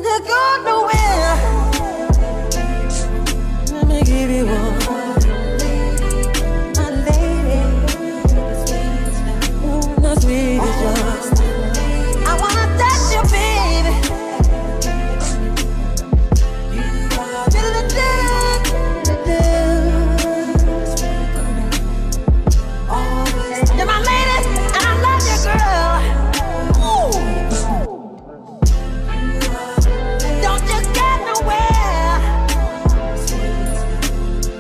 Don't go nowhere. Let me give you one. My lady. Ooh, the sweetest one. I wanna touch you, baby. You're my lady, and I love you, girl. Ooh. Don't you get nowhere.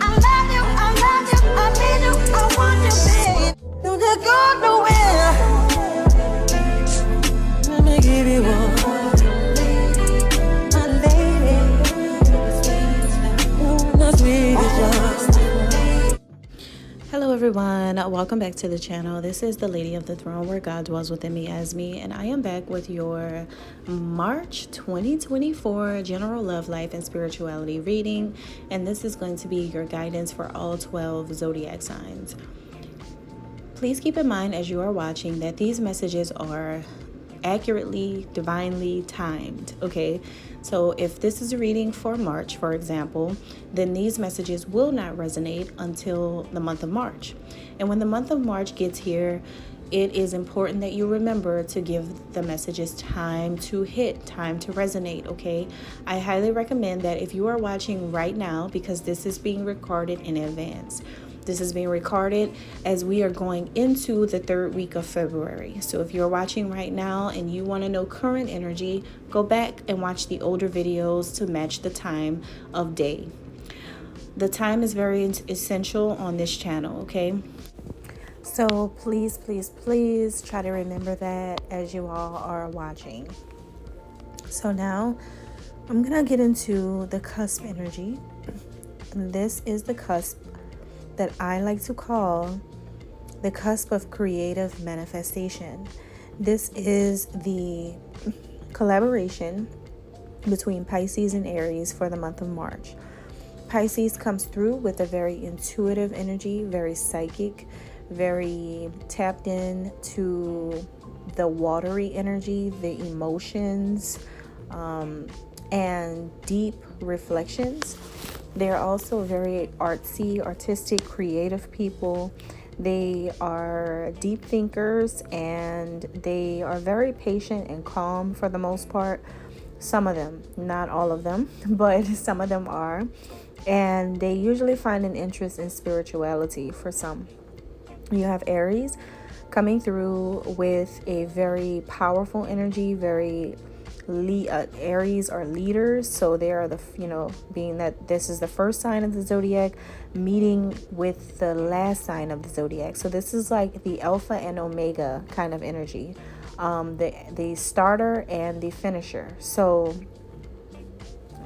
I love you, I need you, I want you, babe. Don't you go nowhere. Let me give you one. My lady. Ooh, the sweetest one. Hello everyone, welcome back to the channel. This is the Lady of the Throne, where God dwells within me as me, and I am back with your March 2024 general love life and spirituality reading, and this is going to be your guidance for all 12 zodiac signs. Please keep in mind as you are watching that these messages are accurately, divinely timed, okay? So if this is a reading for March, for example, then these messages will not resonate until the month of March. And when the month of March gets here, it is important that you remember to give the messages time to hit, time to resonate, okay? I highly recommend that if you are watching right now, because this is being recorded in advance. This is being recorded as we are going into the third week of February. So if you're watching right now and you want to know current energy, go back and watch the older videos to match the time of day. The time is very essential on this channel, okay? So please, please, please try to remember that as you all are watching. So now I'm going to get into the cusp energy. And this is the cusp that I like to call the cusp of creative manifestation. This is the collaboration between Pisces and Aries for the month of March. Pisces comes through with a very intuitive energy, very psychic, very tapped in to the watery energy, the emotions, and deep reflections. They're also very artsy, artistic, creative people. They are deep thinkers, and they are very patient and calm for the most part. Some of them, not all of them, but some of them are. And they usually find an interest in spirituality for some. You have Aries coming through with a very powerful energy, Aries are leaders, so they are being that this is the first sign of the zodiac meeting with the last sign of the zodiac. So this is like the alpha and omega kind of energy, the starter and the finisher. So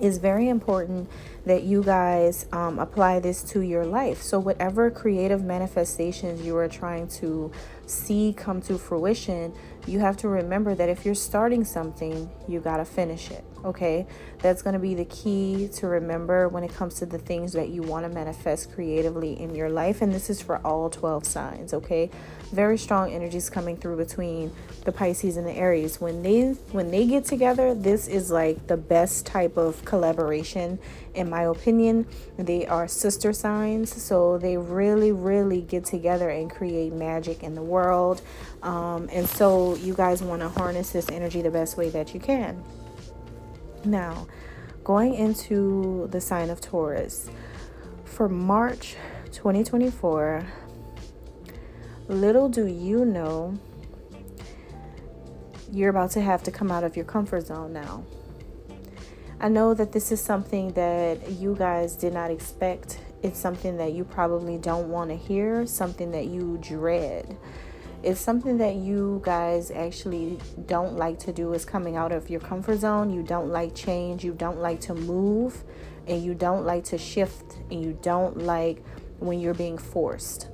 it's very important that you guys apply this to your life. So whatever creative manifestations you are trying to see come to fruition, you have to remember that if you're starting something, you got to finish it, okay? That's going to be the key to remember when it comes to the things that you want to manifest creatively in your life. And this is for all 12 signs, okay? Very strong energies coming through between the Pisces and the Aries. When they get together, this is like the best type of collaboration, in my opinion. They are sister signs, so they really, really get together and create magic in the world. And so you guys want to harness this energy the best way that you can. Now, going into the sign of Taurus for March 2024, little do you know, you're about to have to come out of your comfort zone now. I know that this is something that you guys did not expect. It's something that you probably don't want to hear, something that you dread. It's something that you guys actually don't like to do, is coming out of your comfort zone. You don't like change. You don't like to move, and you don't like to shift, and you don't like when you're being forced.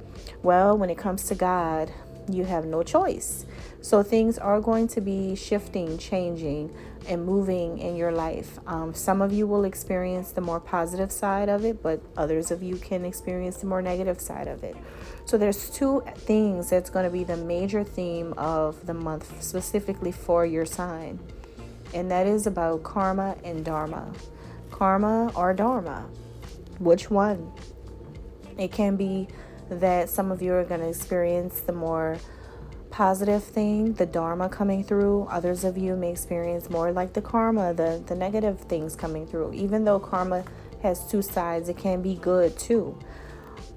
Well, when it comes to God, you have no choice. So things are going to be shifting, changing, and moving in your life. Some of you will experience the more positive side of it, but others of you can experience the more negative side of it. So there's two things that's going to be the major theme of the month, specifically for your sign. and that is about karma and dharma. Karma or dharma, which one? It can be that some of you are going to experience the more positive thing, the dharma coming through. Others of you may experience more like the karma, the negative things coming through. Even though karma has two sides, it can be good too.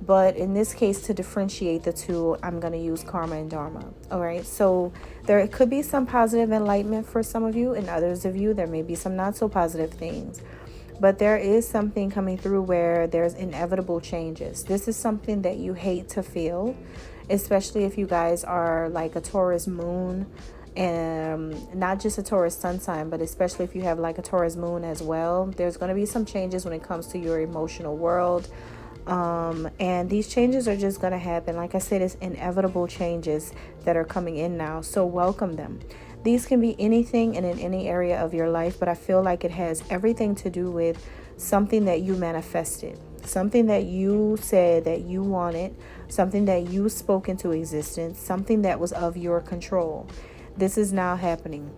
But in this case, to differentiate the two, I'm going to use karma and dharma. All right. So there could be some positive enlightenment for some of you, and others of you, there may be some not so positive things. But there is something coming through where there's inevitable changes. This is something that you hate to feel, especially if you guys are like a Taurus moon, and not just a Taurus sun sign, but especially if you have like a Taurus moon as well. There's going to be some changes when it comes to your emotional world. And these changes are just going to happen. Like I said, it's inevitable changes that are coming in now. So welcome them. These can be anything and in any area of your life, but I feel like it has everything to do with something that you manifested, something that you said that you wanted, something that you spoke into existence, something that was of your control. This is now happening.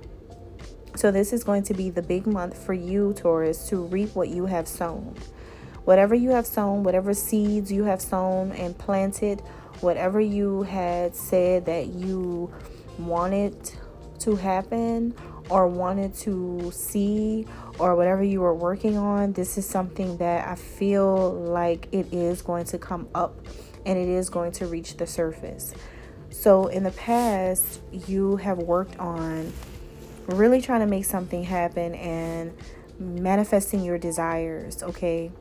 So this is going to be the big month for you, Taurus, to reap what you have sown. Whatever you have sown, whatever seeds you have sown and planted, whatever you had said that you wanted to happen or wanted to see, or whatever you were working on, this is something that I feel like it is going to come up and it is going to reach the surface. So in the past, you have worked on really trying to make something happen and manifesting your desires, okay?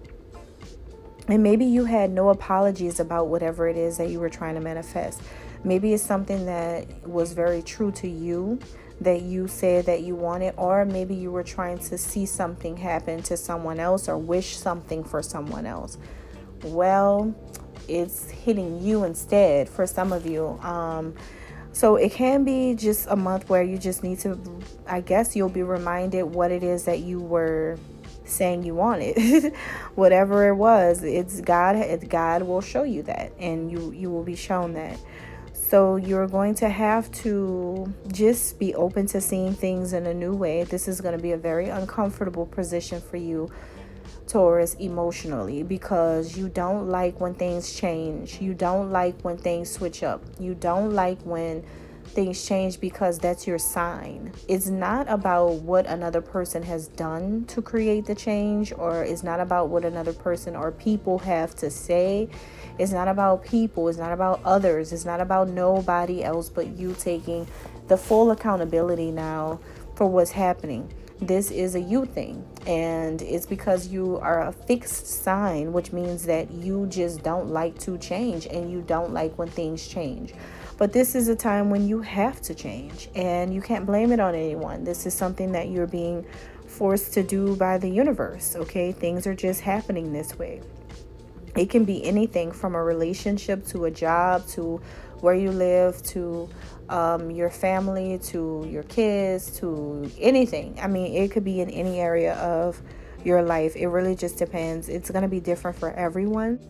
And maybe you had no apologies about whatever it is that you were trying to manifest. Maybe it's something that was very true to you, that you said that you wanted, or maybe you were trying to see something happen to someone else or wish something for someone else. Well, it's hitting you instead for some of you. So it can be just a month where you just need to, I guess you'll be reminded what it is that you were saying you wanted. Whatever it was, it's God will show you that, and you will be shown that. So you're going to have to just be open to seeing things in a new way. This is going to be a very uncomfortable position for you, Taurus, emotionally, because you don't like when things change. You don't like when things switch up. You don't like when things change, because that's your sign. It's not about what another person has done to create the change, or it's not about what another person or people have to say. It's not about people. It's not about others. It's not about nobody else but you taking the full accountability now for what's happening. This is a you thing, and it's because you are a fixed sign, which means that you just don't like to change and you don't like when things change. But this is a time when you have to change, and you can't blame it on anyone. This is something that you're being forced to do by the universe, okay? Things are just happening this way. It can be anything from a relationship to a job to where you live to your family to your kids to anything. I mean, it could be in any area of your life. It really just depends. It's going to be different for everyone.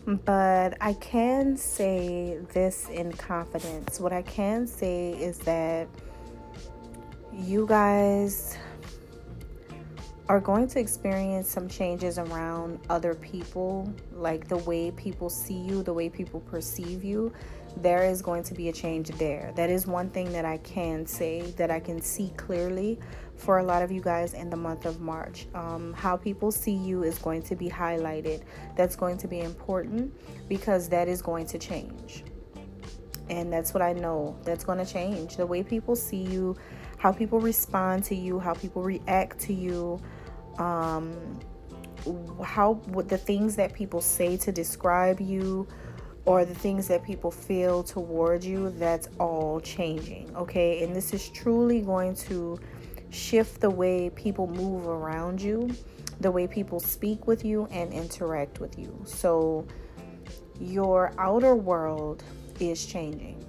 But I can say this in confidence. What I can say is that you guys are going to experience some changes around other people, like the way people see you, the way people perceive you. There is going to be a change there. That is one thing that I can say, that I can see clearly for a lot of you guys in the month of March. How people see you is going to be highlighted. That's going to be important, because that is going to change. And that's what I know. That's going to change. The way people see you, how people respond to you, how people react to you, what the things that people say to describe you, or the things that people feel towards you, that's all changing, okay? And this is truly going to shift the way people move around you, the way people speak with you and interact with you. So your outer world is changing,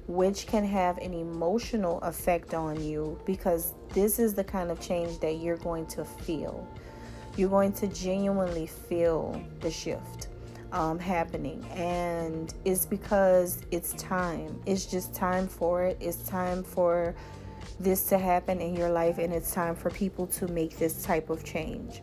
which can have an emotional effect on you, because this is the kind of change that you're going to feel. You're going to genuinely feel the shift happening, and it's because it's time. It's just time for it. It's time for this to happen in your life, and it's time for people to make this type of change.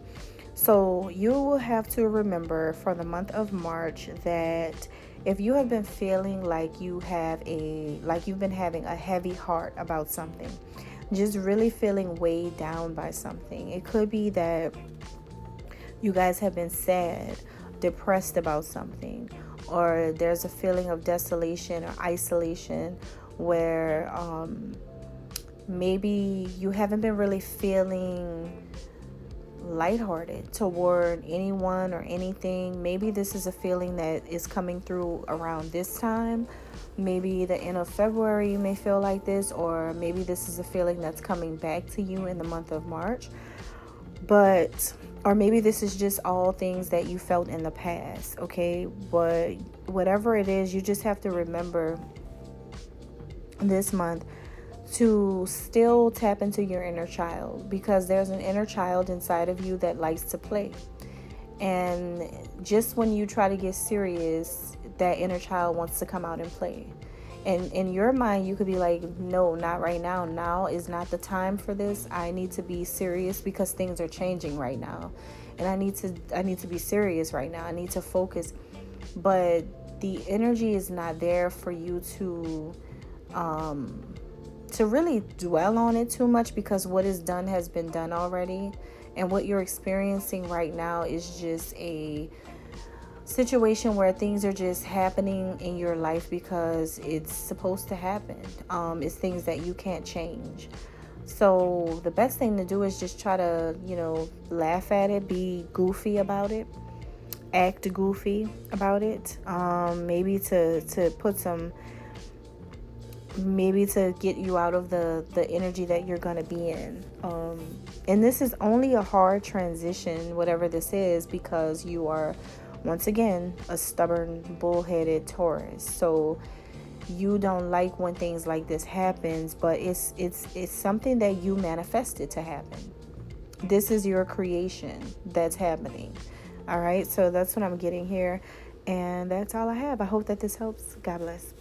So you will have to remember for the month of March that if you have been feeling like you've been having a heavy heart about something, just really feeling weighed down by something. It could be that you guys have been sad, depressed about something, or there's a feeling of desolation or isolation where maybe you haven't been really feeling lighthearted toward anyone or anything. Maybe this is a feeling that is coming through around this time. Maybe the end of February you may feel like this, or maybe this is a feeling that's coming back to you in the month of March. Or maybe this is just all things that you felt in the past, okay? But whatever it is, you just have to remember this month to still tap into your inner child, because there's an inner child inside of you that likes to play. And just when you try to get serious, that inner child wants to come out and play. And in your mind, you could be like, no, not right now. Now is not the time for this. I need to be serious because things are changing right now. And I need to be serious right now. I need to focus. But the energy is not there for you to really dwell on it too much, because what is done has been done already. And what you're experiencing right now is just a situation where things are just happening in your life because it's supposed to happen. It's things that you can't change. So the best thing to do is just try to, laugh at it, be goofy about it, act goofy about it. Maybe to put some, maybe to get you out of the energy that you're going to be in. And this is only a hard transition, whatever this is, because you are, once again, a stubborn, bullheaded Taurus. So you don't like when things like this happens, but it's something that you manifested to happen. This is your creation that's happening. All right, so that's what I'm getting here, and that's all I have. I hope that this helps. God bless.